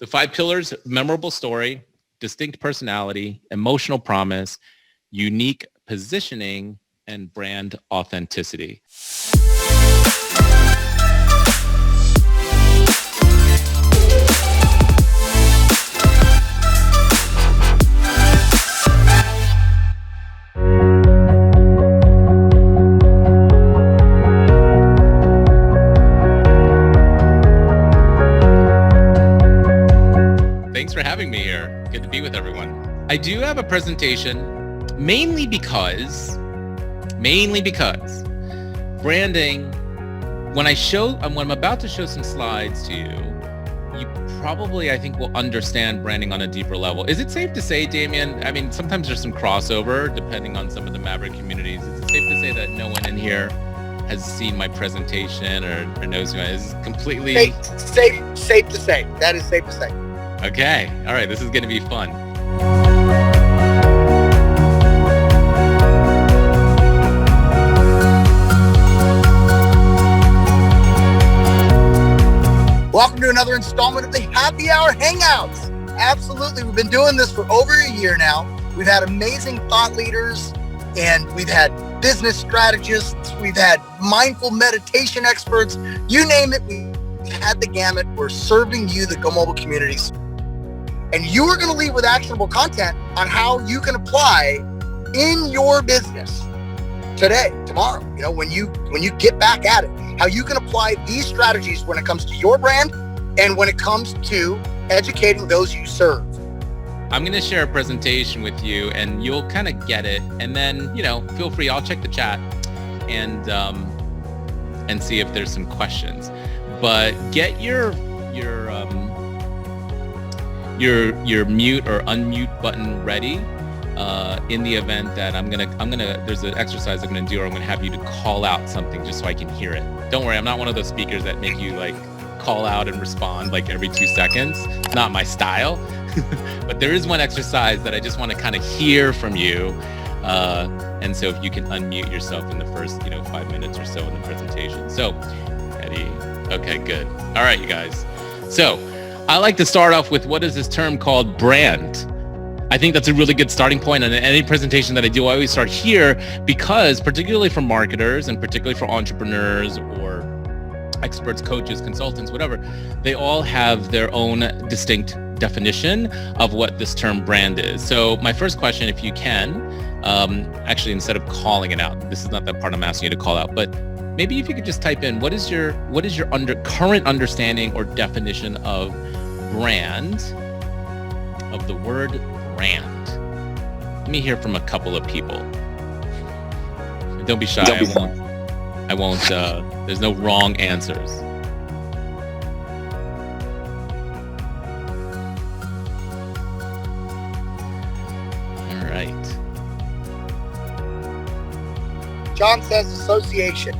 The 5 pillars: memorable story, distinct personality, emotional promise, unique positioning, and brand authenticity. Thanks for having me here. Good to be with everyone. I do have a presentation mainly because branding, when I'm about to show some slides to you, you probably, I think, will understand branding on a deeper level. Is it safe to say, Damien, I mean, sometimes there's some crossover depending on some of the Maverick communities. Is it safe to say that no one in here has seen my presentation or knows who I am? Is it completely... Safe to say. That is safe to say. Okay. All right. This is going to be fun. Welcome to another installment of the Happy Hour Hangouts. Absolutely. We've been doing this for over a year now. We've had amazing thought leaders, and we've had business strategists. We've had mindful meditation experts. You name it, we've had the gamut. We're serving you, the Go Mobile communities. And you are going to leave with actionable content on how you can apply in your business today, tomorrow, when you get back at it, how you can apply these strategies when it comes to your brand and when it comes to educating those you serve. I'm going to share a presentation with you and you'll kind of get it. And then, feel free, I'll check the chat and see if there's some questions. But get your mute or unmute button ready in the event that I'm gonna there's an exercise I'm gonna do, or I'm gonna have you to call out something just so I can hear it. Don't worry, I'm not one of those speakers that make you like call out and respond like every 2 seconds. It's not my style. But there is one exercise that I just want to kind of hear from you. And so if you can unmute yourself in the first 5 minutes or so in the presentation. So Eddie, okay, good. All right, you guys. So I like to start off with, what is this term called? Brand. I think that's a really good starting point. And in any presentation that I do, I always start here because particularly for marketers and particularly for entrepreneurs or experts, coaches, consultants, whatever, they all have their own distinct definition of what this term brand is. So my first question, if you can, actually, instead of calling it out, this is not that part I'm asking you to call out, but maybe if you could just type in, what is your current understanding or definition of brand, of the word brand? Let me hear from a couple of people. Don't be shy. I won't. There's no wrong answers. All right. John says association.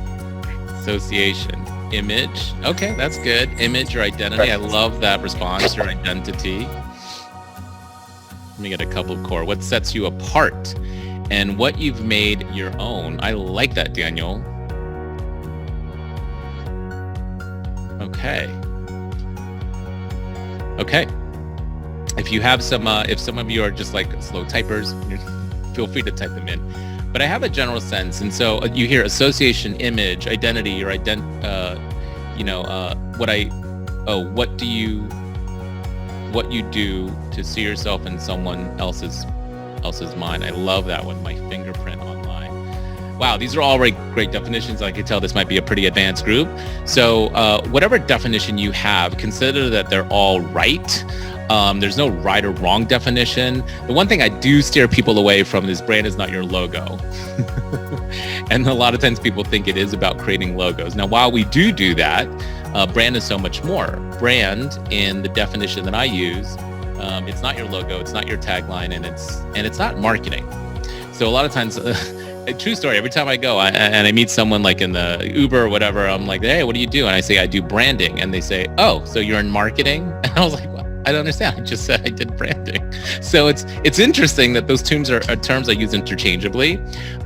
Association. Image. Okay, that's good. Image or identity. I love that response, your identity. Let me get a couple of core. What sets you apart and what you've made your own. I like that, Daniel. Okay. If you have some, if some of you are just like slow typers, feel free to type them in. But I have a general sense, and so you hear association, image, identity, your what you do to see yourself in someone else's mind. I love that one. My fingerprint online. Wow, these are all great definitions. I can tell this might be a pretty advanced group. So whatever definition you have, consider that they're all right. There's no right or wrong definition. The one thing I do steer people away from is brand is not your logo. And a lot of times people think it is about creating logos. Now, while we do that, brand is so much more. Brand, in the definition that I use, it's not your logo, it's not your tagline, and it's not marketing. So a lot of times, a true story, every time I go and I meet someone like in the Uber or whatever, I'm like, hey, what do you do? And I say, I do branding. And they say, oh, so you're in marketing? And I was like, what? I don't understand. I just said I did branding. So it's interesting that those terms are terms I use interchangeably,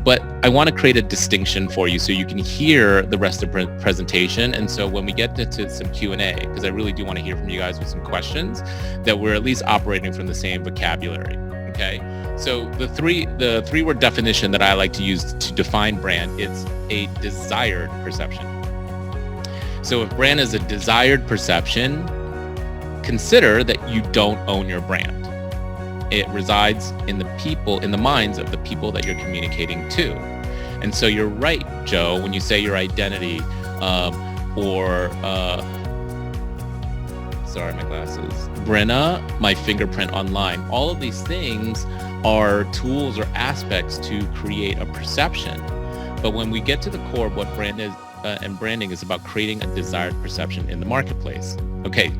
but I want to create a distinction for you so you can hear the rest of the presentation. And so when we get into some Q&A, because I really do want to hear from you guys with some questions, that we're at least operating from the same vocabulary. Okay. So the three word definition that I like to use to define brand is a desired perception. So if brand is a desired perception, consider that you don't own your brand. It resides in the people, in the minds of the people that you're communicating to. And so you're right, Joe, when you say your identity sorry, my glasses. Brenna, my fingerprint online. All of these things are tools or aspects to create a perception. But when we get to the core of what brand is and branding is about creating a desired perception in the marketplace. Okay,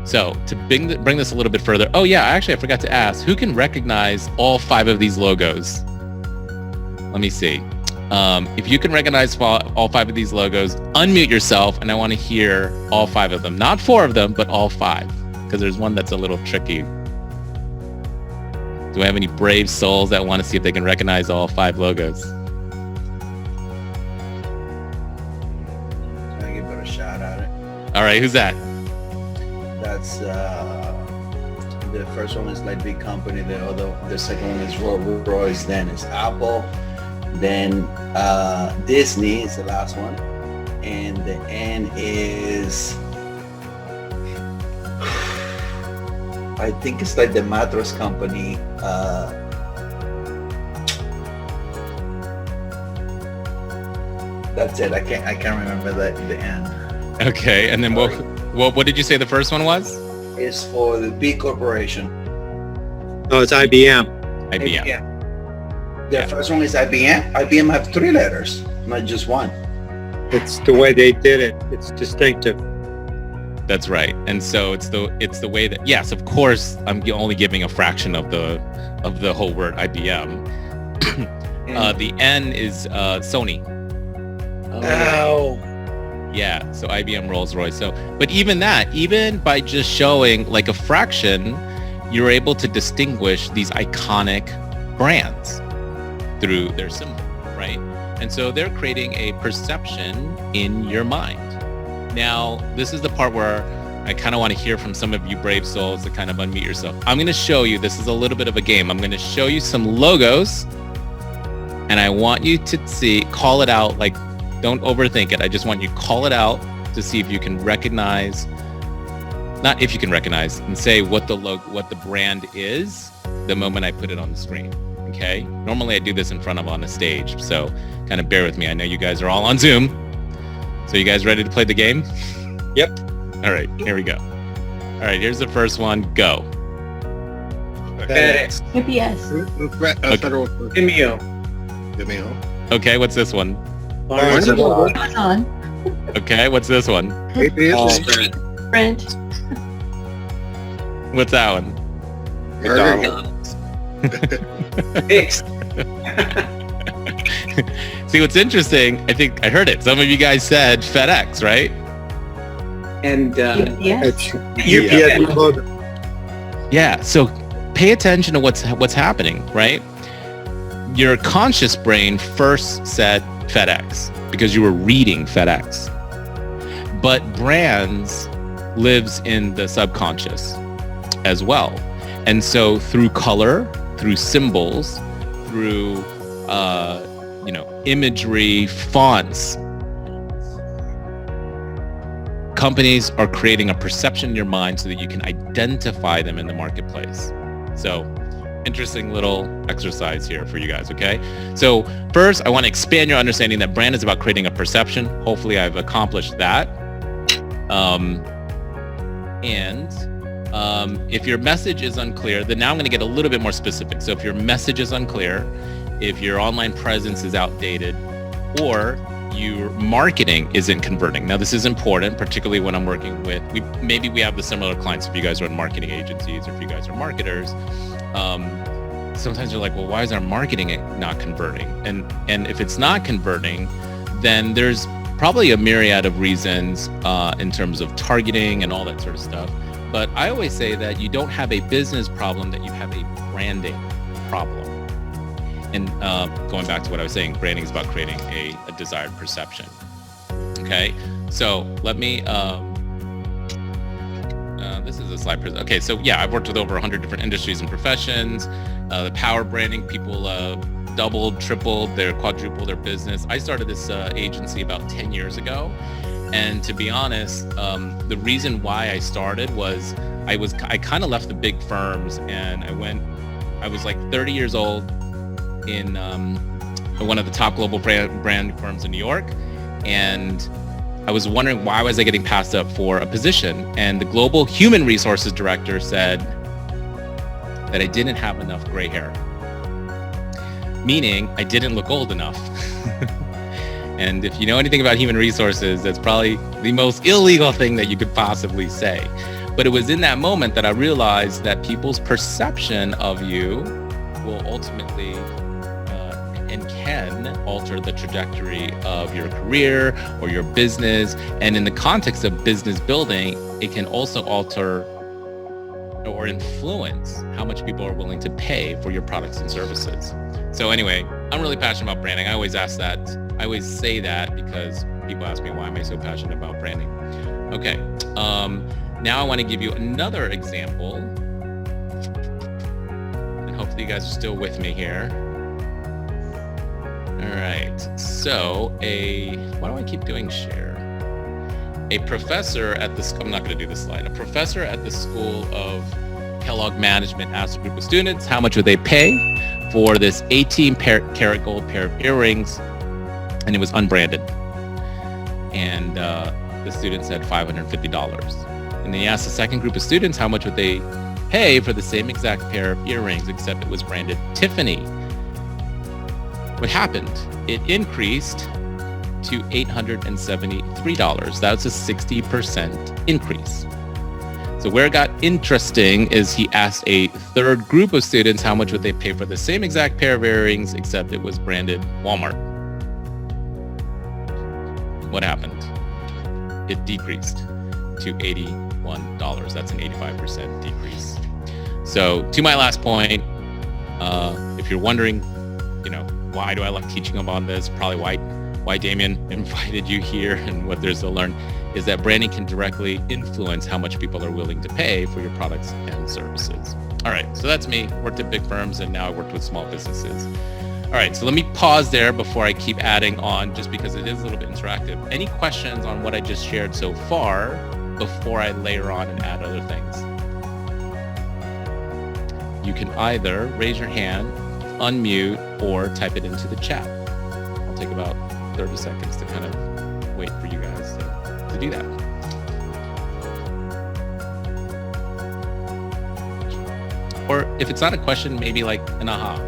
so to bring this a little bit further. Oh yeah, actually I forgot to ask, who can recognize all 5 of these logos? Let me see. If you can recognize all 5 of these logos, unmute yourself, and I want to hear all 5 of them. Not 4 of them, but all 5, because there's one that's a little tricky. Do I have any brave souls that want to see if they can recognize all 5 logos? I'll give it a shot at it. All right, who's that? That's the first one is like big company. The second one is Rolls Royce. Then it's Apple. Then Disney is the last one, and the N is I think it's like the mattress company. That's it. I can't remember the N. Okay, and then what did you say the first one was? It's for the B Corporation. Oh, it's IBM. IBM. The first one is IBM. IBM have 3 letters, not just one. It's the way they did it. It's distinctive. That's right. And so it's the way that, yes, of course, I'm only giving a fraction of the whole word IBM. The N is Sony. Oh. Yeah, so IBM Rolls Royce. So, but even by just showing like a fraction, you're able to distinguish these iconic brands through their symbol, right? And so they're creating a perception in your mind. Now, this is the part where I kind of want to hear from some of you brave souls to kind of unmute yourself. I'm going to show you, this is a little bit of a game. I'm going to show you some logos, and I want you to call it out, like, don't overthink it. I just want you to call it out to see if you can recognize, not if you can recognize, and say what the brand is the moment I put it on the screen. Okay. Normally I do this in front of on a stage, so kind of bear with me. I know you guys are all on Zoom. So you guys ready to play the game? Yep. All right, here we go. All right, here's the first one. Go. FedEx. UPS. Federal. Vimeo. Okay, what's this one? Barnes and Noble. Amazon. Okay, what's this one? Sprint. What's that one? McDonald's. See, what's interesting, I think I heard it. Some of you guys said FedEx, right? And UPS. UPS. Yeah, so pay attention to what's happening, right? Your conscious brain first said FedEx because you were reading FedEx. But brands lives in the subconscious as well. And so through color, through symbols, through imagery, fonts, companies are creating a perception in your mind so that you can identify them in the marketplace. So interesting little exercise here for you guys, okay? So first, I want to expand your understanding that brand is about creating a perception. Hopefully I've accomplished that. If your message is unclear, then now I'm going to get a little bit more specific. So if your message is unclear, if your online presence is outdated, or your marketing isn't converting. Now, this is important, particularly when I'm working with, maybe we have the similar clients if you guys are in marketing agencies or if you guys are marketers. Sometimes you're like, well, why is our marketing not converting? And if it's not converting, then there's probably a myriad of reasons in terms of targeting and all that sort of stuff. But I always say that you don't have a business problem, that you have a branding problem. And going back to what I was saying, branding is about creating a desired perception. Okay, so let me, this is a slide. Okay, so yeah, I've worked with over 100 different industries and professions. The power of branding, people doubled, tripled, quadrupled their business. I started this agency about 10 years ago. And to be honest, the reason why I started was I kind of left the big firms, and I was like 30 years old in one of the top global brand firms in New York. And I was wondering, why was I getting passed up for a position? And the global human resources director said that I didn't have enough gray hair, meaning I didn't look old enough. And if you know anything about human resources, that's probably the most illegal thing that you could possibly say. But it was in that moment that I realized that people's perception of you will ultimately and can alter the trajectory of your career or your business. And in the context of business building, it can also alter or influence how much people are willing to pay for your products and services. So anyway, I'm really passionate about branding. I always say that because people ask me, why am I so passionate about branding? Okay, now I want to give you another example. And hopefully you guys are still with me here. All right, so why do I keep doing share? A professor at I'm not going to do this slide. A professor at the School of Kellogg Management asked a group of students, how much would they pay for this 18-karat gold pair of earrings? And it was unbranded. And the student said $550. And then he asked the second group of students, how much would they pay for the same exact pair of earrings, except it was branded Tiffany? What happened? It increased to $873. That's a 60% increase. So where it got interesting is he asked a third group of students how much would they pay for the same exact pair of earrings, except it was branded Walmart. What happened? It decreased to $81. That's an 85% decrease. So to my last point, if you're wondering, why do I like teaching them on this? Probably why Damien invited you here and what there's to learn is that branding can directly influence how much people are willing to pay for your products and services. All right, so that's me. Worked at big firms and now I worked with small businesses. All right, so let me pause there before I keep adding on, just because it is a little bit interactive. Any questions on what I just shared so far before I layer on and add other things? You can either raise your hand, unmute, or type it into the chat. I'll take about 30 seconds to kind of wait for you guys to do that. Or if it's not a question, maybe like an aha,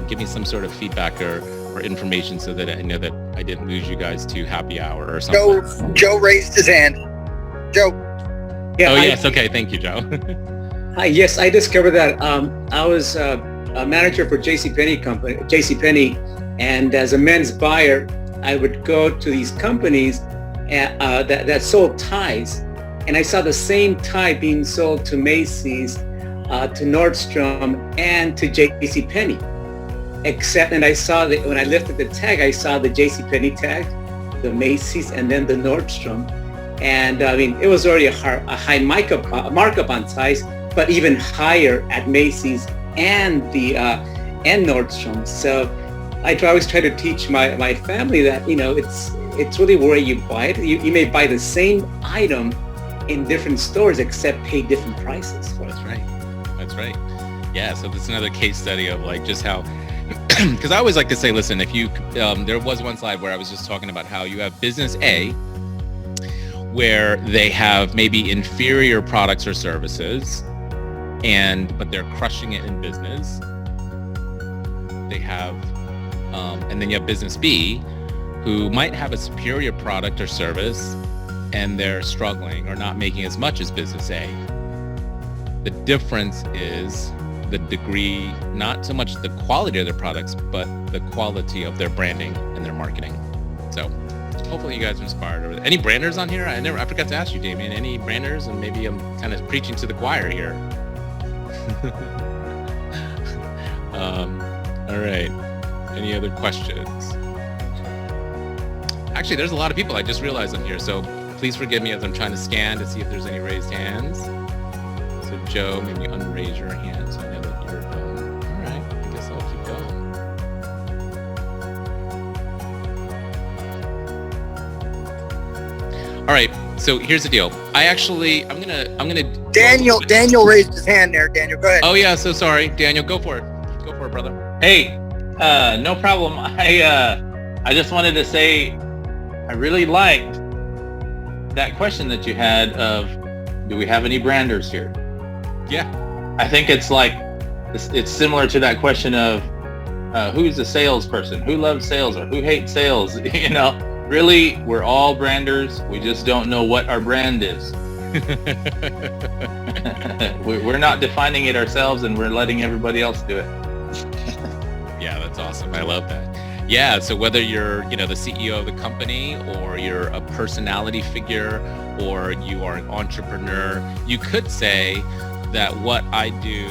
give me some sort of feedback or information so that I know that I didn't lose you guys to happy hour or something. Joe raised his hand. Joe. Yeah. Yes. Okay. Thank you, Joe. Hi. Yes, I discovered that I was a manager for JCPenney, and as a men's buyer, I would go to these companies that sold ties, and I saw the same tie being sold to Macy's, to Nordstrom, and to JCPenney. And I saw that when I lifted the tag, I saw the JCPenney tag, the Macy's, and then the Nordstrom. And it was already a high markup on ties, but even higher at Macy's and and Nordstrom. So I always try to teach my family that it's really where you buy it. You may buy the same item in different stores, except pay different prices for it. That's right. Yeah. So this is another case study of like just how, because I always like to say, listen, if you there was one slide where I was just talking about how you have business A, where they have maybe inferior products or services, but they're crushing it in business. They have, and then you have business B, who might have a superior product or service, and they're struggling or not making as much as business A. The difference is the degree, not so much the quality of their products, but the quality of their branding and their marketing. So hopefully you guys are inspired. Any branders on here? I forgot to ask you, Damien. Any branders? And maybe I'm kind of preaching to the choir here. All right. Any other questions? Actually, there's a lot of people I just realized on here, so please forgive me as I'm trying to scan to see if there's any raised hands. So Joe, maybe unraise your hand so I know that you're going. All right, I guess I'll keep going. All right, so here's the deal. I'm gonna. Daniel raised his hand there. Daniel, go ahead. Oh yeah, so sorry, Daniel. Go for it, brother. Hey, no problem. I just wanted to say I really liked that question that you had of, do we have any branders here? Yeah. I think it's like, it's similar to that question of who's a salesperson, who loves sales or who hates sales. You know, really, we're all branders. We just don't know what our brand is. We're not defining it ourselves, and we're letting everybody else do it. Yeah, that's awesome. I love that. Yeah, so whether you're, the CEO of the company, or you're a personality figure, or you are an entrepreneur, you could say that what I do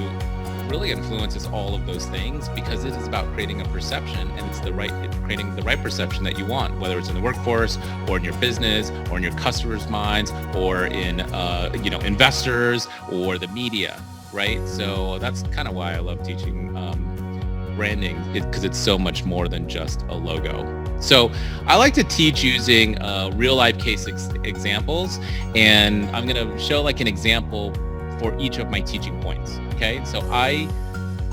really influences all of those things, because it is about creating a perception, and it's creating the right perception that you want, whether it's in the workforce or in your business or in your customers' minds or in investors or the media, right? So that's kind of why I love teaching branding, because it's so much more than just a logo. So I like to teach using real life case examples, and I'm going to show like an example for each of my teaching points. Okay, so my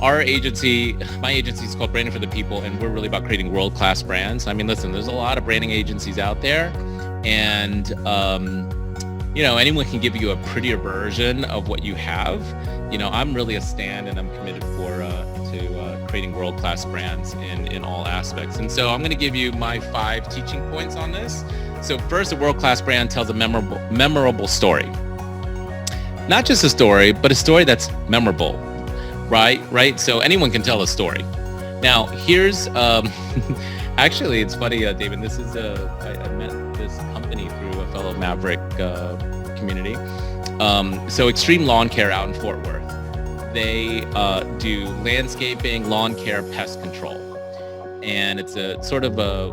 agency is called Branding for the People, and we're really about creating world-class brands. I mean, listen, there's a lot of branding agencies out there, and anyone can give you a prettier version of what you have. I'm really a stand, and I'm committed to creating world-class brands in all aspects. And so I'm going to give you my 5 teaching points on this. So first, a world-class brand tells a memorable story. Not just a story, but a story that's memorable, right? So anyone can tell a story. Now, here's, actually, it's funny, David, this is, I met this company through a fellow Maverick community. So Extreme Lawn Care out in Fort Worth. They do landscaping, lawn care, pest control. And it's a sort of a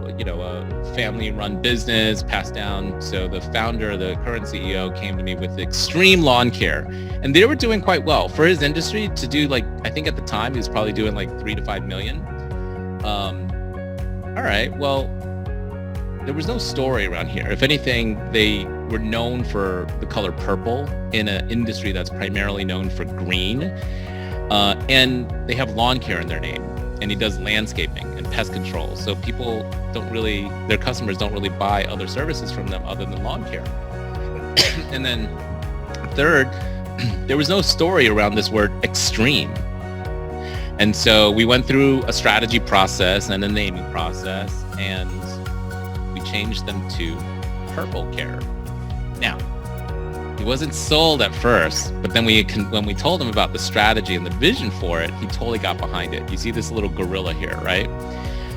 family-run business passed down. So the founder, the current CEO, came to me with Extreme Lawn Care, and they were doing quite well for his industry. To do I think at the time he was probably doing like 3 to 5 million. All right, well, there was no story around here. If anything, they were known for the color purple in an industry that's primarily known for green, and they have lawn care in their name. And he does landscaping and pest control. So their customers don't really buy other services from them other than lawn care. And then third, there was no story around this word extreme. And so we went through a strategy process and a naming process, and we changed them to Purple Care. Now, he wasn't sold at first, but then when we told him about the strategy and the vision for it, he totally got behind it. You see this little gorilla here, right?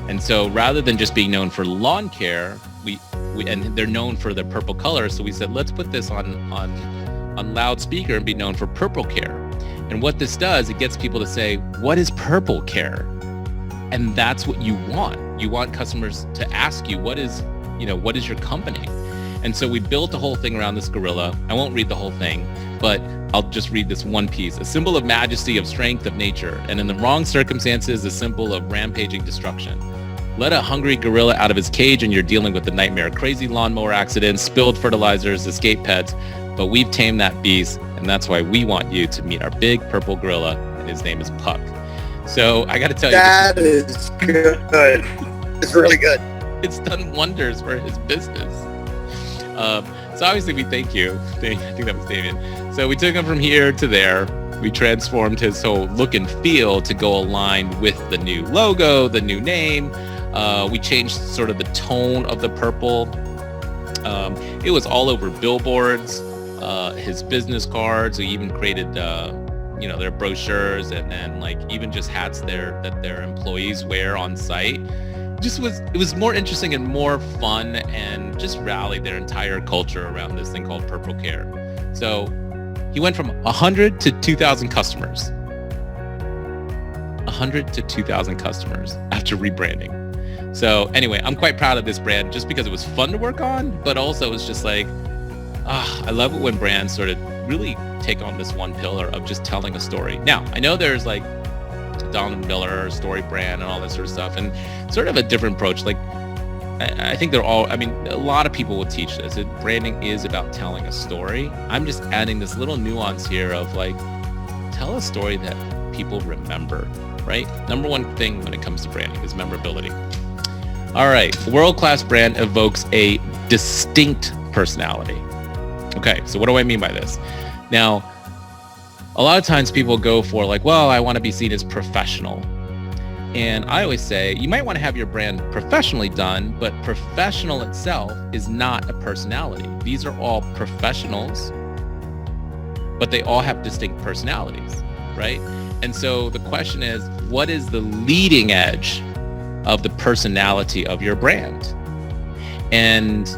And so rather than just being known for lawn care, and they're known for their purple color, so we said, let's put this on loudspeaker and be known for Purple Care. And what this does, it gets people to say, what is Purple Care? And that's what you want. You want customers to ask you, what is your company? And so we built the whole thing around this gorilla. I won't read the whole thing, but I'll just read this one piece. A symbol of majesty, of strength, of nature, and in the wrong circumstances, a symbol of rampaging destruction. Let a hungry gorilla out of his cage and you're dealing with the nightmare. Crazy lawnmower accidents, spilled fertilizers, escaped pets. But we've tamed that beast, and that's why we want you to meet our big purple gorilla, and his name is Puck. So I got to tell you. That is good. It's really good. It's done wonders for his business. So obviously we thank you. I think that was Damien. So we took him from here to there. We transformed his whole look and feel to go aligned with the new logo, the new name. We changed sort of the tone of the purple. It was all over billboards, his business cards. We even created, their brochures, and then like even just hats that their employees wear on site. it was more interesting and more fun, and just rallied their entire culture around this thing called Purple Care. So he went from 100 to 2,000 customers. 100 to 2,000 customers after rebranding. So anyway, I'm quite proud of this brand just because it was fun to work on, but also it was just like, I love it when brands sort of really take on this one pillar of just telling a story. Now, I know there's like Donald Miller, Story Brand, and all that sort of stuff, and sort of a different approach. Like, I think they're all, I mean, a lot of people will teach this. Branding is about telling a story. I'm just adding this little nuance here of like, tell a story that people remember, right? Number one thing when it comes to branding is memorability. All right, world-class brand evokes a distinct personality. Okay, so what do I mean by this? Now, a lot of times people go for like, well, I want to be seen as professional. And I always say, you might want to have your brand professionally done, but professional itself is not a personality. These are all professionals, but they all have distinct personalities, right? And so the question is, what is the leading edge of the personality of your brand? And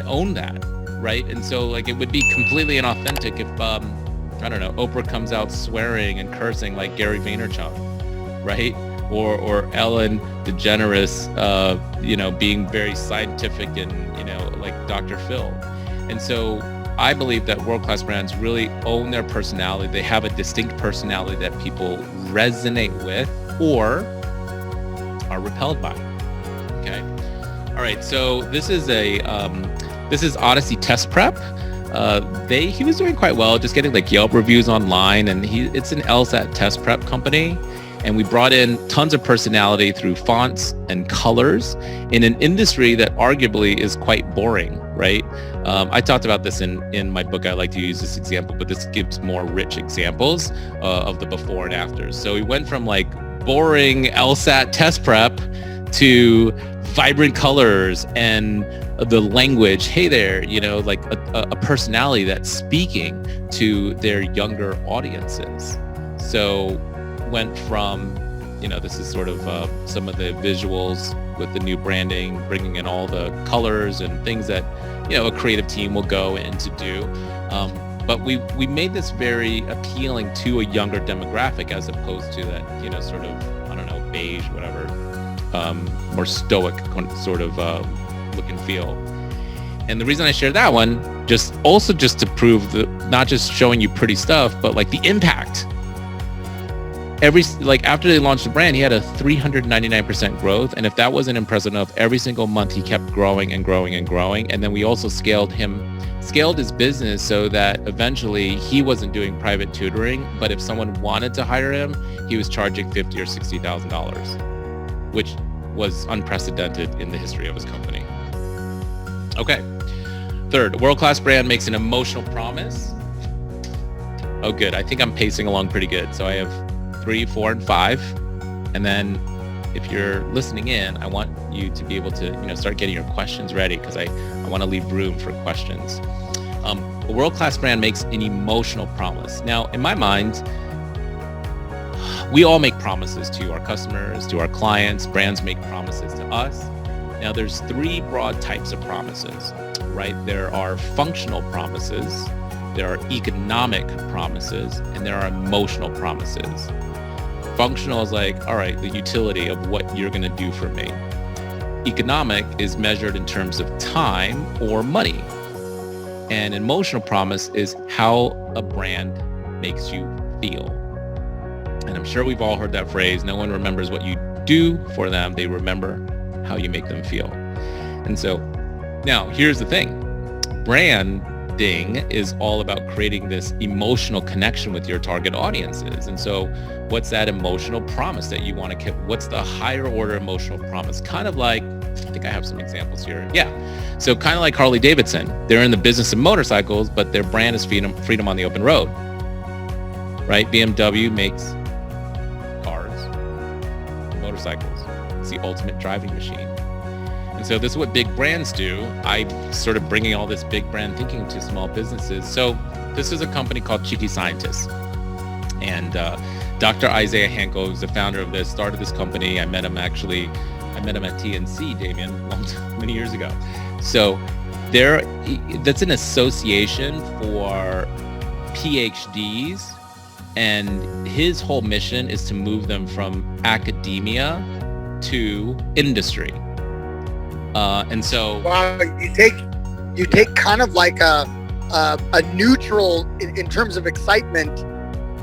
own that, right? And so like, it would be completely inauthentic if, I don't know, Oprah comes out swearing and cursing like Gary Vaynerchuk, right? Or Ellen DeGeneres, being very scientific and, like Dr. Phil. And so I believe that world-class brands really own their personality. They have a distinct personality that people resonate with or are repelled by. Okay. All right. So this is Odyssey Test Prep. He was doing quite well, just getting like Yelp reviews online, and it's an LSAT test prep company. And we brought in tons of personality through fonts and colors in an industry that arguably is quite boring, right? I talked about this in my book. I like to use this example, but this gives more rich examples of the before and afters. So we went from like boring LSAT test prep to vibrant colors and the language. Hey there, like a personality that's speaking to their younger audiences. So went from, this is sort of some of the visuals with the new branding, bringing in all the colors and things that, a creative team will go in to do. But we made this very appealing to a younger demographic as opposed to that, sort of, I don't know, beige, whatever, more stoic sort of look and feel. And the reason I shared that one, just to prove that not just showing you pretty stuff, but like the impact. After they launched the brand, he had a 399% growth. And if that wasn't impressive enough, every single month he kept growing and growing and growing. And then we also scaled his business so that eventually he wasn't doing private tutoring, but if someone wanted to hire him, he was charging $50,000 or $60,000, which was unprecedented in the history of his company. Okay. Third, world-class brand makes an emotional promise. Oh, good. I think I'm pacing along pretty good. So I have 3, 4, and 5. And then if you're listening in, I want you to be able to, start getting your questions ready because I want to leave room for questions. A world-class brand makes an emotional promise. Now, in my mind, we all make promises to our customers, to our clients. Brands make promises to us. Now, there's 3 broad types of promises, right? There are functional promises, there are economic promises, and there are emotional promises. Functional is like, all right, the utility of what you're going to do for me. Economic is measured in terms of time or money. And emotional promise is how a brand makes you feel. And I'm sure we've all heard that phrase. No one remembers what you do for them. They remember how you make them feel. And so now here's the thing. Branding is all about creating this emotional connection with your target audiences. And so what's that emotional promise that you want to keep? What's the higher order emotional promise? Kind of like, I think I have some examples here. Yeah. So kind of like Harley Davidson. They're in the business of motorcycles, but their brand is freedom on the open road, right? BMW makes cars, motorcycles. It's the ultimate driving machine. And so this is what big brands do. I'm sort of bringing all this big brand thinking to small businesses. So this is a company called Cheeky Scientists. And Dr. Isaiah Hankel, who's the founder of this, started this company. I met him actually I met him at TNC, Damien, many years ago. So that's an association for PhDs, and his whole mission is to move them from academia to industry. And so, wow, you take kind of like a neutral in terms of excitement.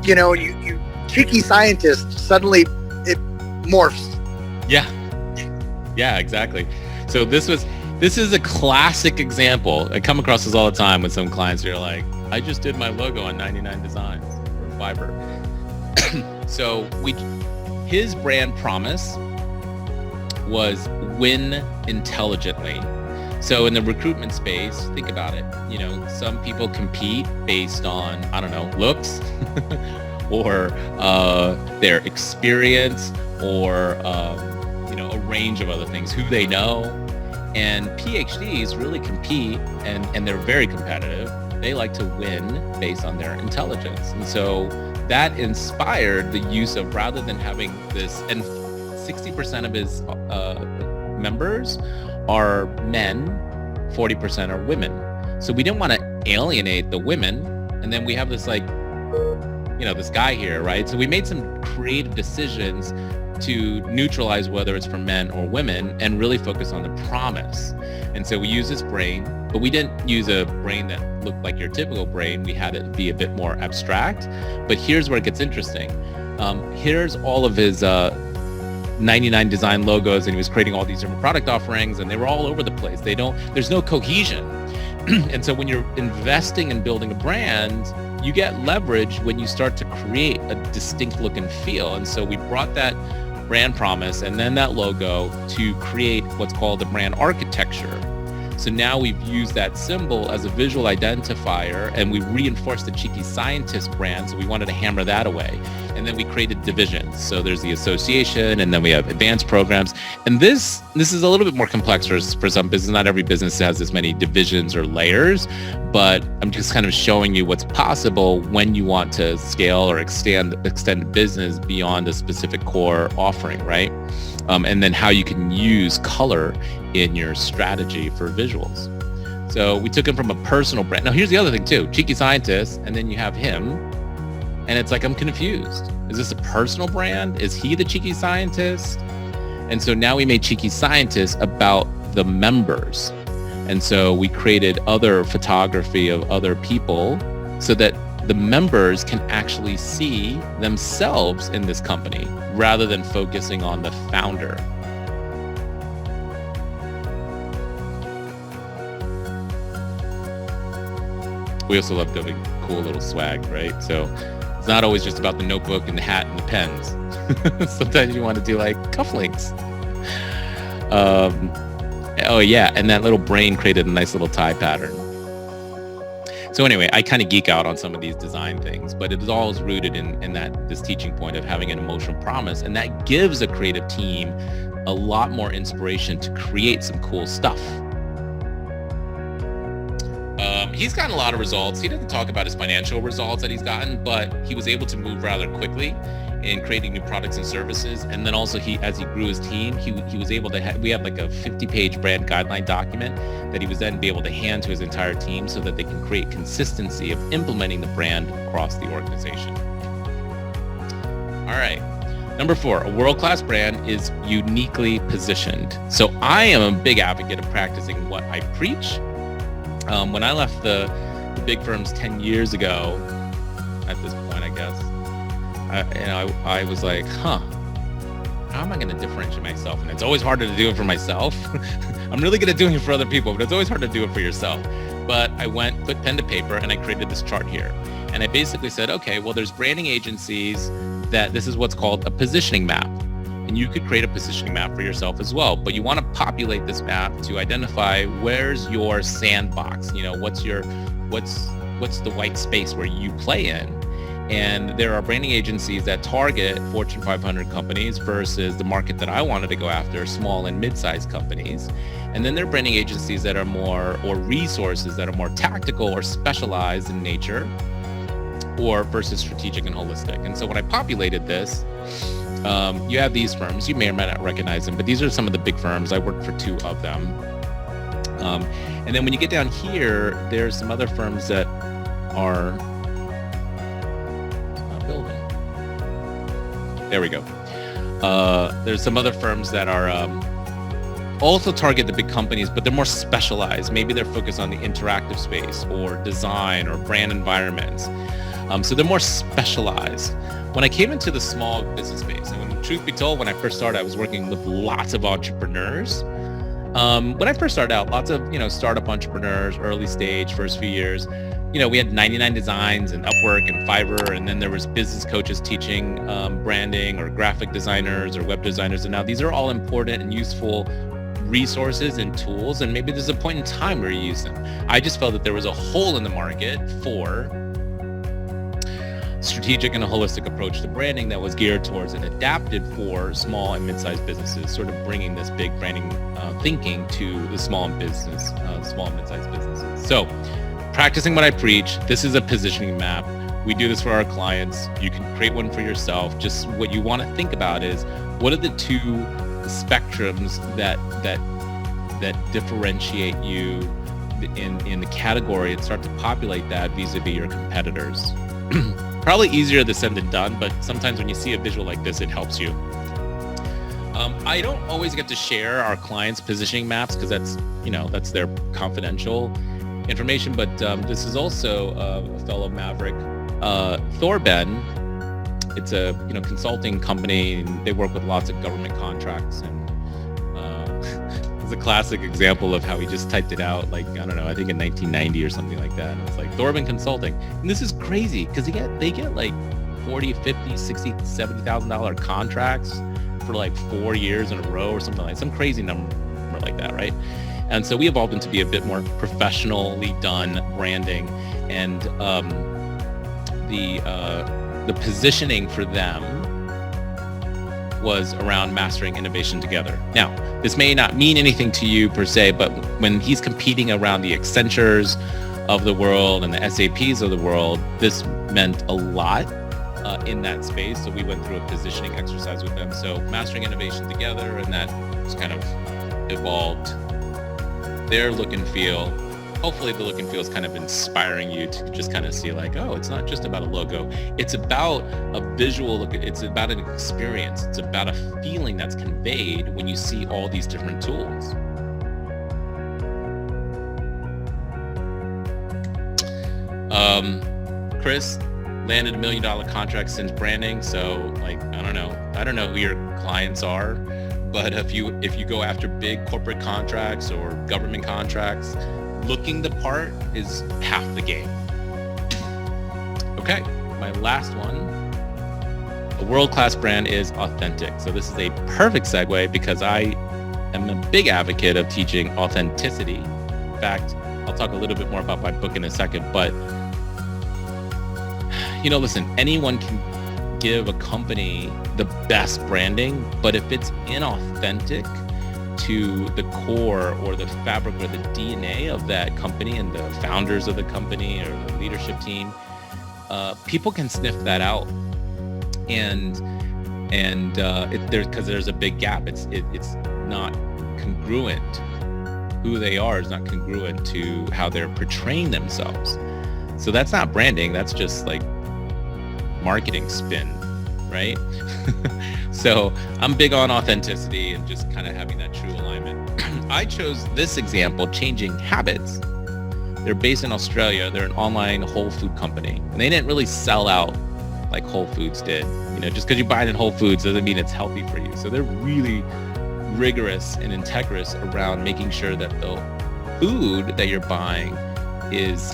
You know, you cheeky scientist, suddenly it morphs. Yeah, exactly. So this is a classic example. I come across this all the time with some clients who are like, I just did my logo on 99 Designs or Fiverr. So his brand promise was win intelligently. So in the recruitment space, think about it. You know, some people compete based on, I don't know, looks or their experience or, a range of other things, who they know. And PhDs really compete and they're very competitive. They like to win based on their intelligence. And so that inspired the use of, rather than having this, and 60% of his members are men, 40% are women. So we didn't want to alienate the women. And then we have this this guy here, right? So we made some creative decisions to neutralize whether it's for men or women and really focus on the promise. And so we use this brain, but we didn't use a brain that looked like your typical brain. We had it be a bit more abstract. But here's where it gets interesting. Here's all of his 99 Design logos, and he was creating all these different product offerings, and they were all over the place. There's no cohesion. And so when you're investing in building a brand, you get leverage when you start to create a distinct look and feel. And so we brought that brand promise and then that logo to create what's called a brand architecture. So now we've used that symbol as a visual identifier, and we reinforced the Cheeky Scientist brand. So we wanted to hammer that away. And then we created divisions. So there's the association, and then we have advanced programs. And this is a little bit more complex for some business. Not every business has as many divisions or layers, but I'm just kind of showing you what's possible when you want to scale or extend the business beyond a specific core offering, right? And then how you can use color in your strategy for visuals. So we took him from a personal brand. Now here's the other thing too, Cheeky Scientist, and then you have him, and it's like, I'm confused. Is this a personal brand? Is he the Cheeky Scientist? And so now we made Cheeky Scientist about the members. And so we created other photography of other people so that the members can actually see themselves in this company rather than focusing on the founder. We also love doing cool little swag, right? So it's not always just about the notebook and the hat and the pens. Sometimes you want to do like cufflinks. Oh yeah, and that little brain created a nice little tie pattern. So anyway, I kind of geek out on some of these design things, but it is always rooted in this teaching point of having an emotional promise, and that gives a creative team a lot more inspiration to create some cool stuff. He's gotten a lot of results. He doesn't talk about his financial results that he's gotten, but he was able to move rather quickly in creating new products and services. And then also as he grew his team, he was able to we have like a 50-page brand guideline document that he was then be able to hand to his entire team so that they can create consistency of implementing the brand across the organization. All right. Number 4, a world-class brand is uniquely positioned. So I am a big advocate of practicing what I preach. When I left the big firms 10 years ago, at this point, I guess, I was like, how am I going to differentiate myself? And it's always harder to do it for myself. I'm really good at doing it for other people, but it's always hard to do it for yourself. But I put pen to paper, and I created this chart here. And I basically said, okay, well, there's branding agencies that this is what's called a positioning map. And you could create a positioning map for yourself as well. But you want to populate this map to identify where's your sandbox. You know, what's the white space where you play in. And there are branding agencies that target Fortune 500 companies versus the market that I wanted to go after, small and mid-sized companies. And then there are branding agencies that are more, or resources that are more tactical or specialized in nature, or versus strategic and holistic. And so when I populated this, you have these firms. You may or may not recognize them, but these are some of the big firms. I worked for 2 of them. And then when you get down here, there's some other firms that are building. There we go. There's some other firms that are also target the big companies, but they're more specialized. Maybe they're focused on the interactive space or design or brand environments. So they're more specialized. When I came into the small business space, and truth be told, when I first started, I was working with lots of entrepreneurs. When I first started out, lots of, startup entrepreneurs, early stage, first few years, we had 99 Designs and Upwork and Fiverr, and then there was business coaches teaching branding, or graphic designers or web designers. And now these are all important and useful resources and tools, and maybe there's a point in time where you use them. I just felt that there was a hole in the market for strategic and a holistic approach to branding that was geared towards and adapted for small and mid-sized businesses, sort of bringing this big branding thinking to the small and mid-sized businesses. So practicing what I preach, this is a positioning map. We do this for our clients. You can create one for yourself. Just what you want to think about is, what are the 2 spectrums that differentiate you in the category, and start to populate that vis-a-vis your competitors. Probably easier said than done, but sometimes when you see a visual like this, it helps you. I don't always get to share our clients' positioning maps because that's their confidential information. But this is also a fellow Maverick, Thorben. It's a consulting company, and they work with lots of government contracts. And it's a classic example of how he just typed it out, I think in 1990 or something like that. And it's like Thorben Consulting, and this is crazy because they get like $40, $50, $60, $70,000 contracts for like 4 years in a row or something, like some crazy number like that, right? And so we evolved into be a bit more professionally done branding, and the positioning for them was around mastering innovation together. Now, this may not mean anything to you per se, but when he's competing around the Accentures of the world and the SAPs of the world, this meant a lot in that space. So we went through a positioning exercise with them. So mastering innovation together, and that just kind of evolved their look and feel. Hopefully the look and feel is kind of inspiring you to just kind of see like, oh, it's not just about a logo. It's about a visual look. It's about an experience. It's about a feeling that's conveyed when you see all these different tools. Chris landed $1 million contract since branding. So I don't know who your clients are, but if you go after big corporate contracts or government contracts, looking the part is half the game. Okay, my last one. A world-class brand is authentic. So this is a perfect segue because I am a big advocate of teaching authenticity. In fact, I'll talk a little bit more about my book in a second, but listen, anyone can give a company the best branding, but if it's inauthentic to the core or the fabric or the DNA of that company and the founders of the company or the leadership team, people can sniff that out, and there's a big gap. It's not congruent. Who they are is not congruent to how they're portraying themselves. So that's not branding. That's just like marketing spin, right? So I'm big on authenticity and just kind of having that true alignment. I chose this example, Changing Habits. They're based in Australia. They're an online whole food company, and they didn't really sell out like Whole Foods did. Just because you buy it in Whole Foods doesn't mean it's healthy for you. So they're really rigorous and integrous around making sure that the food that you're buying is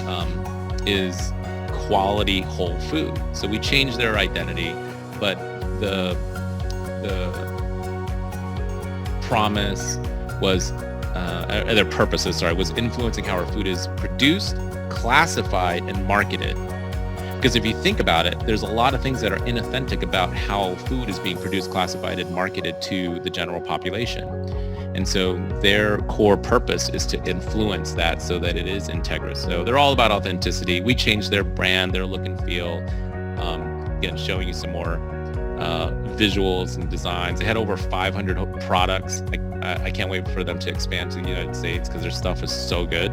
quality whole food. So we changed their identity, but the promise was, their purposes, was influencing how our food is produced, classified, and marketed. Because if you think about it, there's a lot of things that are inauthentic about how food is being produced, classified, and marketed to the general population. And so their core purpose is to influence that so that it is integrous. So they're all about authenticity. We changed their brand, their look and feel. Again, showing you some more visuals and designs. They had over 500 products. I can't wait for them to expand to the United States because their stuff is so good.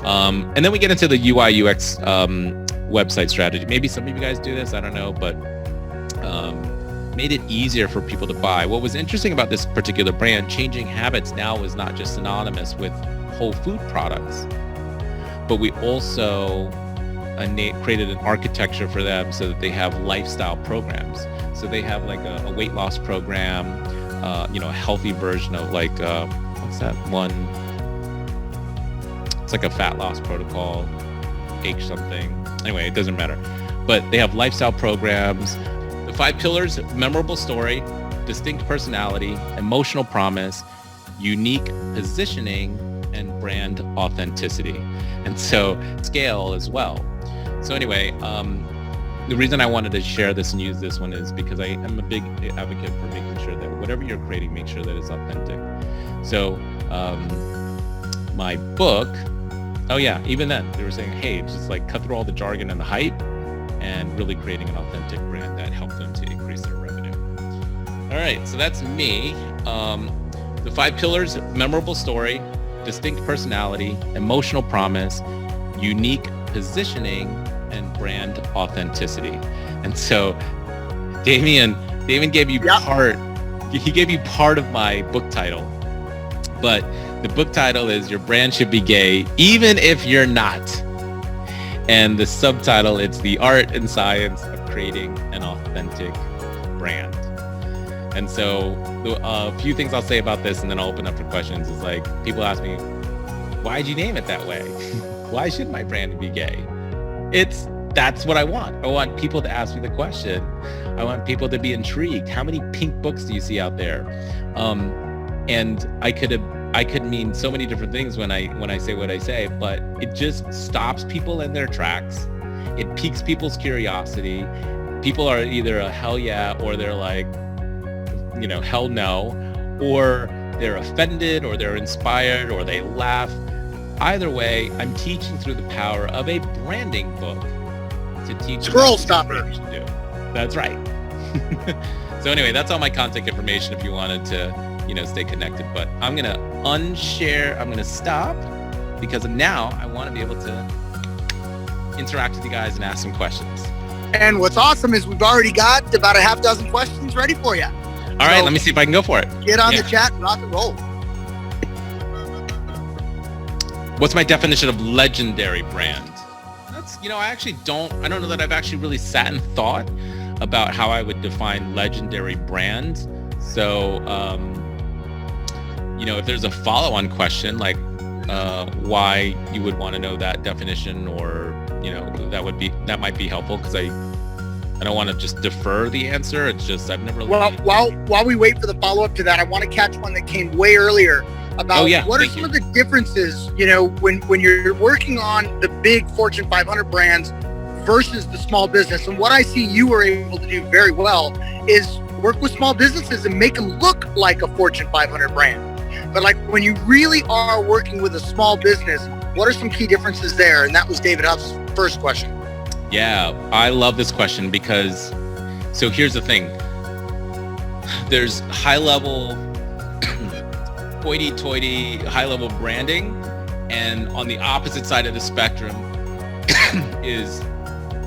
And then we get into the UI UX website strategy. Maybe some of you guys do this, I don't know, but made it easier for people to buy. What was interesting about this particular brand, Changing Habits now is not just synonymous with whole food products, but we also created an architecture for them so that they have lifestyle programs. So they have like a weight loss program, a healthy version of like, what's that one? It's like a fat loss protocol, H something. Anyway, it doesn't matter. But they have lifestyle programs. The 5 pillars: memorable story, distinct personality, emotional promise, unique positioning, and brand authenticity. And so scale as well. So anyway, the reason I wanted to share this and use this one is because I am a big advocate for making sure that whatever you're creating, make sure that it's authentic. So my book, oh yeah, even then they were saying, hey, just like cut through all the jargon and the hype and really creating an authentic brand that helped them to increase their revenue. All right, so that's me. The 5 pillars: memorable story, distinct personality, emotional promise, unique positioning, and brand authenticity. And so Damien gave you he gave you part of my book title, but the book title is Your Brand Should Be Gay, Even If You're Not. And the subtitle, it's The Art and Science of Creating an Authentic Brand. And so a few things I'll say about this and then I'll open up for questions is like, people ask me, why'd you name it that way? Why should my brand be gay? That's what I want. I want people to ask me the question. I want people to be intrigued. How many pink books do you see out there? And I could mean so many different things when I say what I say, but it just stops people in their tracks. It piques people's curiosity. People are either a hell yeah, or they're like, hell no, or they're offended, or they're inspired, or they laugh. Either way, I'm teaching through the power of a branding book to teach Scroll stopper. What you should do. That's right. So anyway, that's all my contact information if you wanted to, stay connected. But I'm going to unshare. I'm going to stop because now I want to be able to interact with you guys and ask some questions. And what's awesome is we've already got about a half dozen questions ready for you. All right, let me see if I can go for it. Get on the chat and rock and roll. What's my definition of legendary brand? That's, I don't know that I've actually really sat and thought about how I would define legendary brand. So, if there's a follow-on question, like why you would want to know that definition, or, that might be helpful, because I don't want to just defer the answer. It's just, I've never... Well, while we wait for the follow-up to that, I want to catch one that came way earlier about what are some of the differences, when you're working on the big Fortune 500 brands versus the small business. And what I see you were able to do very well is work with small businesses and make them look like a Fortune 500 brand. But like when you really are working with a small business, what are some key differences there? And that was David Huff's first question. Yeah, I love this question because, so here's the thing. There's high-level, hoity-toity, high-level branding, and on the opposite side of the spectrum is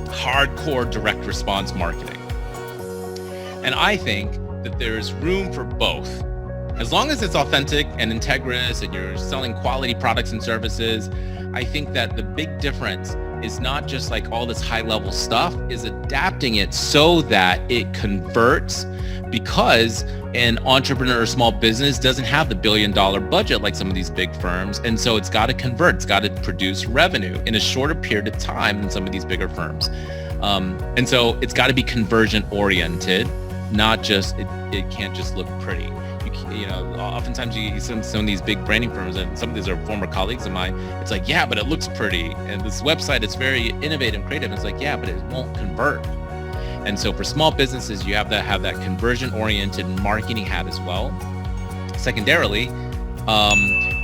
hardcore direct response marketing. And I think that there's room for both. As long as it's authentic and integrous and you're selling quality products and services, I think that the big difference is not just like all this high level stuff, is adapting it so that it converts, because an entrepreneur or small business doesn't have the $1 billion budget like some of these big firms. And so it's got to convert, it's got to produce revenue in a shorter period of time than some of these bigger firms. And so it's got to be conversion oriented, not just, it can't just look pretty. Oftentimes you see some of these big branding firms, and some of these are former colleagues of mine. It's like, yeah, but it looks pretty. And this website, it's very innovative and creative. It's like, yeah, but it won't convert. And so for small businesses, you have to have that conversion oriented marketing hat as well. Secondarily,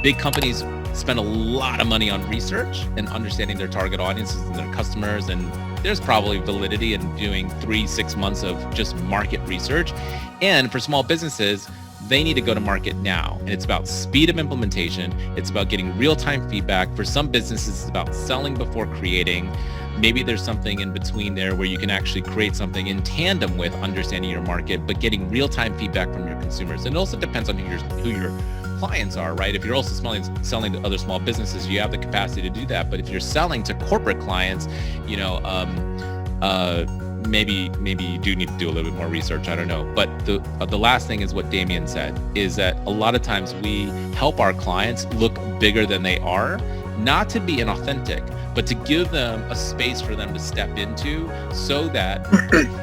big companies spend a lot of money on research and understanding their target audiences and their customers, and there's probably validity in doing 3-6 months of just market research. And for small businesses, they need to go to market now. And it's about speed of implementation. It's about getting real-time feedback. For some businesses, it's about selling before creating. Maybe there's something in between there where you can actually create something in tandem with understanding your market, but getting real-time feedback from your consumers. And it also depends on who your clients are, right? If you're also selling to other small businesses, you have the capacity to do that. But if you're selling to corporate clients, you know, maybe you do need to do a little bit more research. I don't know. But the last thing is what Damien said, is that a lot of times we help our clients look bigger than they are, not to be inauthentic, but to give them a space for them to step into, so that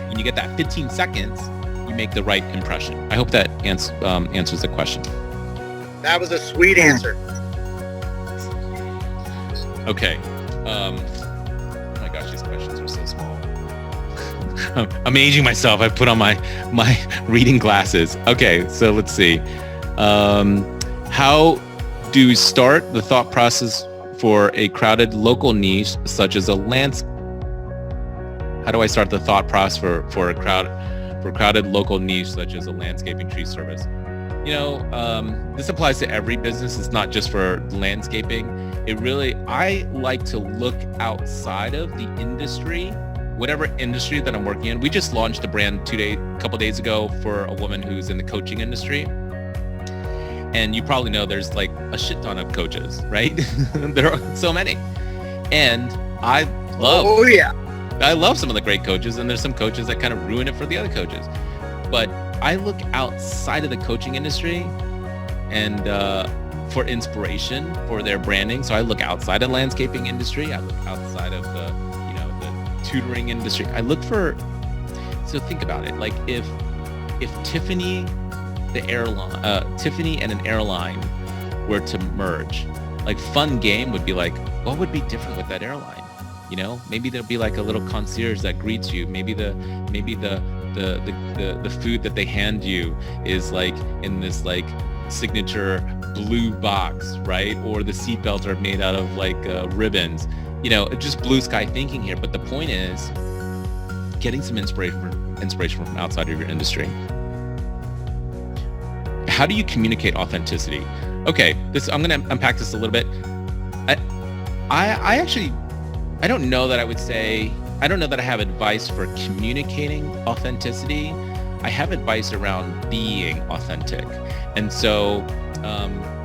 when you get that 15 seconds, you make the right impression. I hope that answers the question. That was a sweet answer. Okay. Oh my gosh, these questions are so small. I'm aging myself. I put on my reading glasses. Okay, so let's see. How do you start the thought process for a crowded local niche such as a How do I start the thought process for a crowded local niche such as a landscaping tree service? You know, this applies to every business. It's not just for landscaping. I like to look outside of the industry, whatever industry that I'm working in. We just launched a brand a couple days ago for a woman who's in the coaching industry. And you probably know there's like a shit ton of coaches, right? There are so many. And I love some of the great coaches, and there's some coaches that kind of ruin it for the other coaches. But I look outside of the coaching industry and for inspiration for their branding. So I look outside of the landscaping industry. I look outside of the tutoring industry. So think about it. Like if Tiffany and an airline were to merge, like fun game would be like, what would be different with that airline? You know, maybe there'll be like a little concierge that greets you. Maybe the food that they hand you is like in this like signature blue box, right? Or the seatbelts are made out of like ribbons. You know, just blue sky thinking here. But the point is getting some inspiration from outside of your industry. How do you communicate authenticity? Okay, I'm going to unpack this a little bit. I don't know that I have advice for communicating authenticity. I have advice around being authentic. And so,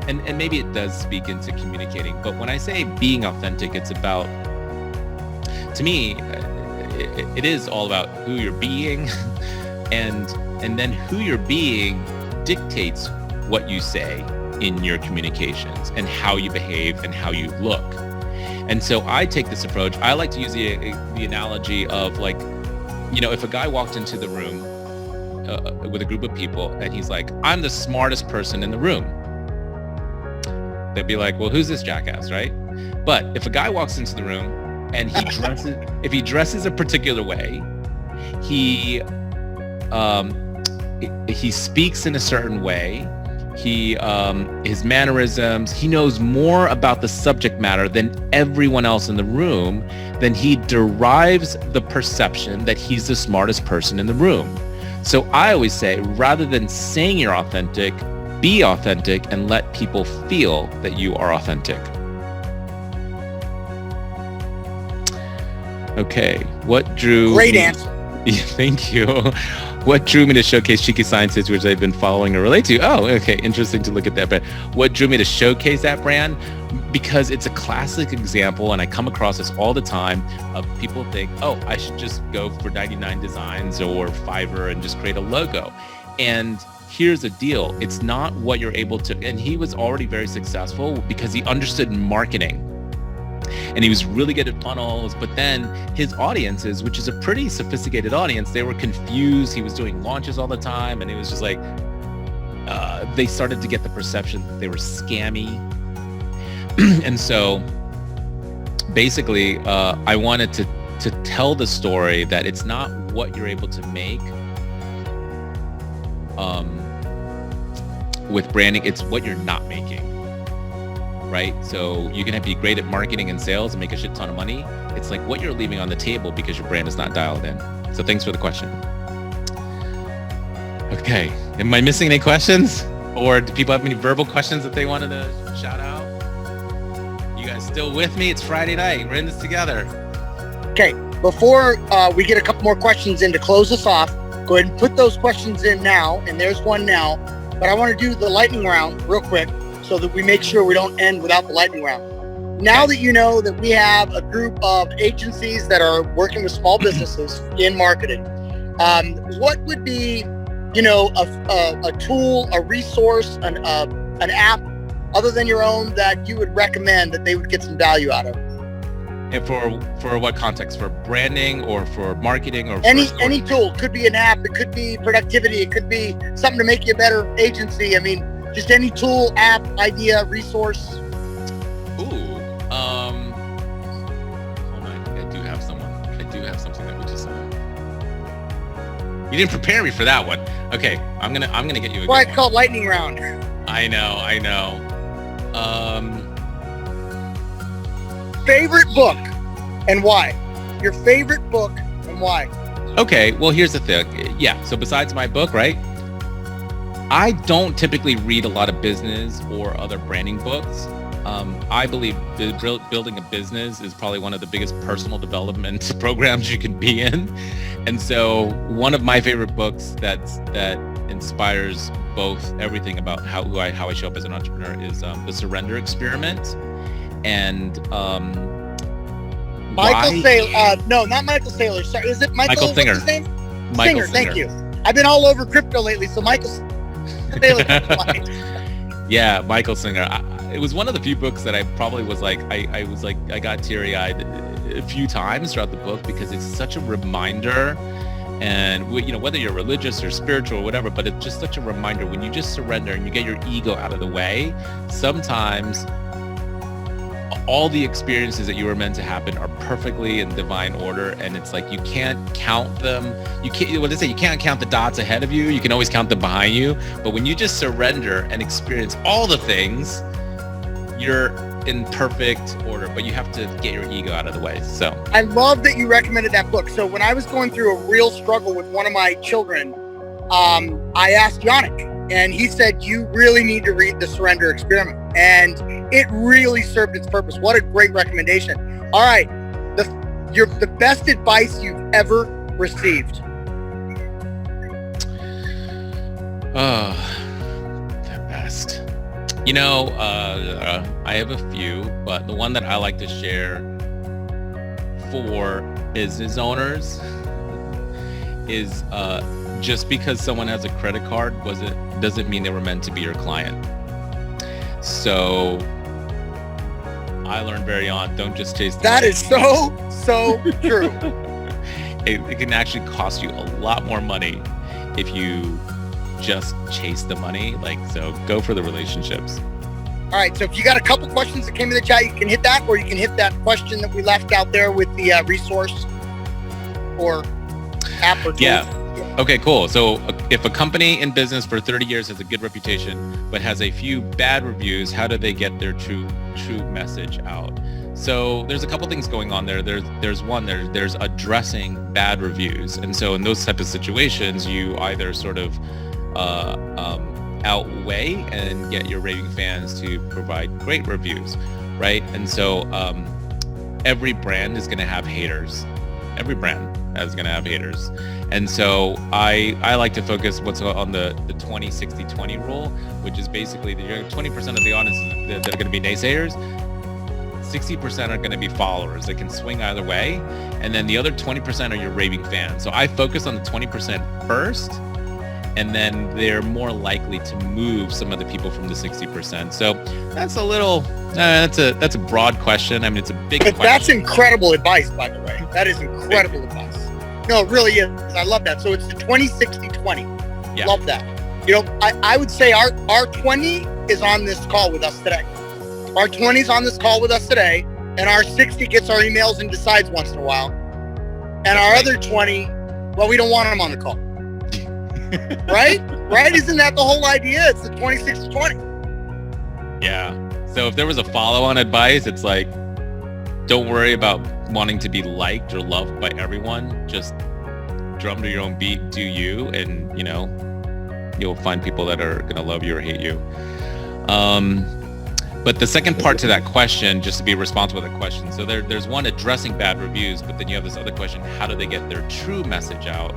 and maybe it does speak into communicating, but when I say being authentic, it's about, to me, it is all about who you're being, and then who you're being dictates what you say in your communications and how you behave and how you look. And so I take this approach. I like to use the analogy of like, you know, if a guy walked into the room with a group of people and he's like, I'm the smartest person in the room, they'd be like, well, who's this jackass, right? But if a guy walks into the room and he dresses a particular way, he speaks in a certain way, his mannerisms, he knows more about the subject matter than everyone else in the room, then he derives the perception that he's the smartest person in the room. So I always say, rather than saying you're authentic, be authentic and let people feel that you are authentic. Okay, what drew Great me... answer. Thank you. What drew me to showcase Cheeky Sciences, which I've been following or relate to? Oh, okay, interesting to look at that brand. What drew me to showcase that brand? Because it's a classic example, and I come across this all the time, of people think, oh, I should just go for 99 Designs or Fiverr and just create a logo. And here's the deal. It's not what you're able to, and he was already very successful because he understood marketing. And he was really good at funnels, but then his audiences, which is a pretty sophisticated audience, they were confused. He was doing launches all the time, and it was just like, they started to get the perception that they were scammy. And so basically, I wanted to tell the story that it's not what you're able to make with branding, it's what you're not making. right? So you can be great at marketing and sales and make a shit ton of money. It's like what you're leaving on the table because your brand is not dialed in. So thanks for the question. Okay, am I missing any questions? Or do people have any verbal questions that they wanted to shout out? You guys still with me? It's Friday night. We're in this together. Okay, before we get a couple more questions in to close us off, go ahead and put those questions in now, and there's one now. But I want to do the lightning round real quick so that we make sure we don't end without the lightning round. Now that you know that we have a group of agencies that are working with small businesses in marketing, what would be, a tool, a resource, an app other than your own that you would recommend that they would get some value out of? And for what context? For branding or for marketing or any tool? Could be an app, it could be productivity, it could be something to make you a better agency. I mean, just any tool, app, idea, resource. Ooh, hold on, I do have something that we just. You didn't prepare me for that one. Okay, I'm gonna get you a. Why good it's one. called lightning round. I know. Favorite book and why? Your favorite book and why? Okay, well, here's the thing. Yeah, so besides my book, right? I don't typically read a lot of business or other branding books. I believe building a business is probably one of the biggest personal development programs you can be in. And so one of my favorite books that inspires both everything about how I show up as an entrepreneur is The Surrender Experiment. And Michael Saylor. No, not Michael Saylor. Sorry, is it Michael Singer. What's his name? Michael Singer. Thank you. I've been all over crypto lately, so Michael Saylor. Yeah, Michael Singer. It was one of the few books that I probably was like, I got teary-eyed a few times throughout the book because it's such a reminder. And whether you're religious or spiritual or whatever, but it's just such a reminder when you just surrender and you get your ego out of the way. Sometimes all the experiences that you were meant to happen are perfectly in divine order, and it's like you can't count them. You can't count the dots ahead of you. You can always count them behind you. But when you just surrender and experience all the things, you're in perfect order. But you have to get your ego out of the way. So I love that you recommended that book. So when I was going through a real struggle with one of my children, I asked Yannick, and he said, you really need to read The Surrender Experiment. And it really served its purpose. What a great recommendation. All right. The best advice you've ever received. Oh, the best. I have a few, but the one that I like to share for business owners is just because someone has a credit card doesn't mean they were meant to be your client. So I learned very on, don't just chase the That money. is so true. It can actually cost you a lot more money if you just chase the money. So go for the relationships. All right. So if you got a couple questions that came in the chat, you can hit that, or you can hit that question that we left out there with the resource or app or tool. Yeah. Okay, cool. So if a company in business for 30 years has a good reputation, but has a few bad reviews, how do they get their true message out? So there's a couple things going on there. There's addressing bad reviews. And so in those type of situations, you either sort of outweigh and get your raving fans to provide great reviews, right? And so every brand is going to have haters. Every brand is going to have haters. And so I like to focus what's on the 20-60-20 rule, which is basically that 20% of the audience that are going to be naysayers, 60% are going to be followers that can swing either way. And then the other 20% are your raving fans. So I focus on the 20% first, and then they're more likely to move some of the people from the 60%. So that's a little, that's a broad question. I mean, it's a big But question. that's incredible advice, by the way. That is incredible advice. No, it really is. I love that. So it's the 20-60-20. Yeah. Love that. I would say our 20 is on this call with us today. Our 20 is on this call with us today, and our 60 gets our emails and decides once in a while. And our other 20, well, we don't want them on the call. Right? Right? Isn't that the whole idea? It's the 20-60-20. Yeah. So if there was a follow-on advice, it's like, don't worry about wanting to be liked or loved by everyone. Just drum to your own beat, do you, and you'll find people that are gonna love you or hate you. But the second part to that question, just to be responsible with that question, so there's one addressing bad reviews, but then you have this other question, how do they get their true message out?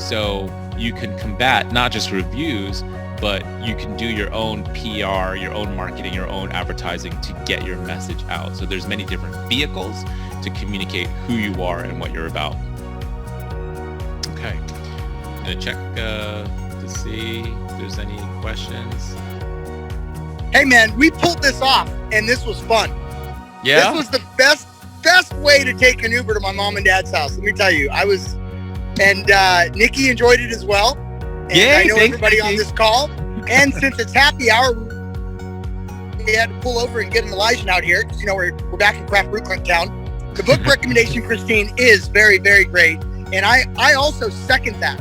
So you can combat not just reviews, but you can do your own PR, your own marketing, your own advertising to get your message out. So there's many different vehicles to communicate who you are and what you're about. Okay, I'm gonna check to see if there's any questions. Hey man, we pulled this off and this was fun. Yeah? This was the best way to take an Uber to my mom and dad's house. Let me tell you, and Nikki enjoyed it as well. And Yay, I know thanks, everybody Nikki. on this call. And since it's happy hour, we had to pull over and get an Elijah out here because we're back in Craft Brew Town. The book recommendation, Christine, is very, very great. And I also second that.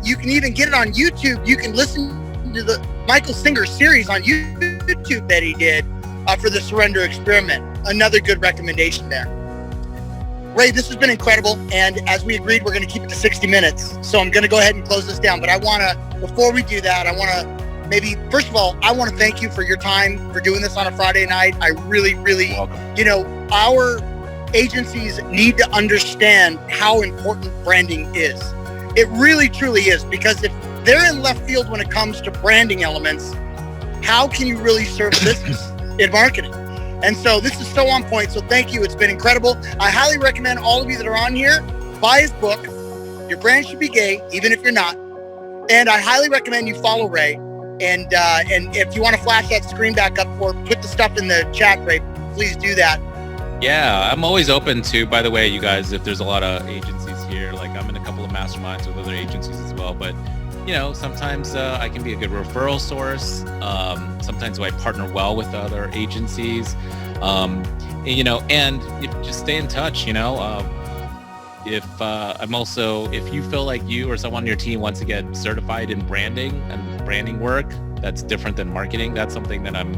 You can even get it on YouTube. You can listen to the Michael Singer series on YouTube that he did for the Surrender Experiment. Another good recommendation there. Ray, this has been incredible. And as we agreed, we're going to keep it to 60 minutes. So I'm going to go ahead and close this down. But before we do that, I want to first of all, I want to thank you for your time for doing this on a Friday night. I really, really, our agencies need to understand how important branding is. It really, truly is, because if they're in left field when it comes to branding elements, how can you really serve business in marketing? And so this is so on point. So thank you. It's been incredible. I highly recommend all of you that are on here, buy his book. Your brand should be gay, even if you're not. And I highly recommend you follow Ray. And if you want to flash that screen back up or put the stuff in the chat, Ray, please do that. Yeah, I'm always open to, by the way, you guys, if there's a lot of agencies here, like I'm in a couple of masterminds with other agencies as well, but sometimes I can be a good referral source. Sometimes I partner well with other agencies, and just stay in touch, if you feel like you or someone on your team wants to get certified in branding and branding work, that's different than marketing. That's something that I'm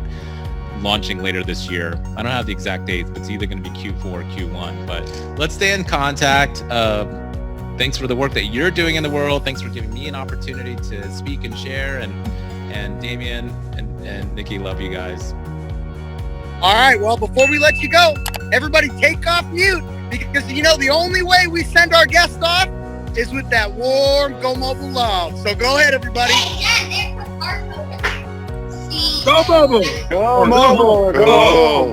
launching later this year. I don't have the exact dates, but it's either going to be Q4 or Q1, but let's stay in contact. Thanks for the work that you're doing in the world. Thanks for giving me an opportunity to speak and share. And Damien and Nikki, love you guys. All right. Well, before we let you go, everybody take off mute, because the only way we send our guests off is with that warm Go Mobile love. So go ahead, everybody. Go Mobile! Go Mobile! Go!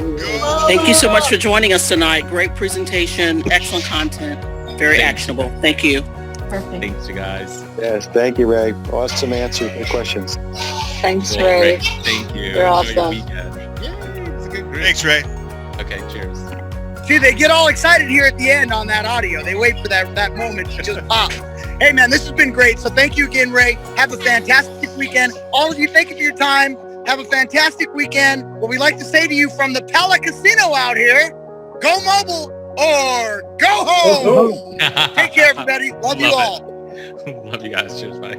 Thank you so much for joining us tonight. Great presentation, excellent content, very actionable. Thank you. Perfect. Thanks, you guys. Yes, thank you, Ray. Awesome answer to the questions. Thanks, Cool, Ray. great. Thank you. You're Enjoy your awesome. weekend. Yay, it's a good group. Thanks, Ray. Okay, cheers. See, they get all excited here at the end on that audio. They wait for that moment to just pop. Hey, man, this has been great. So thank you again, Ray. Have a fantastic weekend. All of you, thank you for your time. Have a fantastic weekend. What we like to say to you from the Pala Casino out here, go mobile or go home. Take care, everybody. Love you all. Love you guys. Cheers. Bye.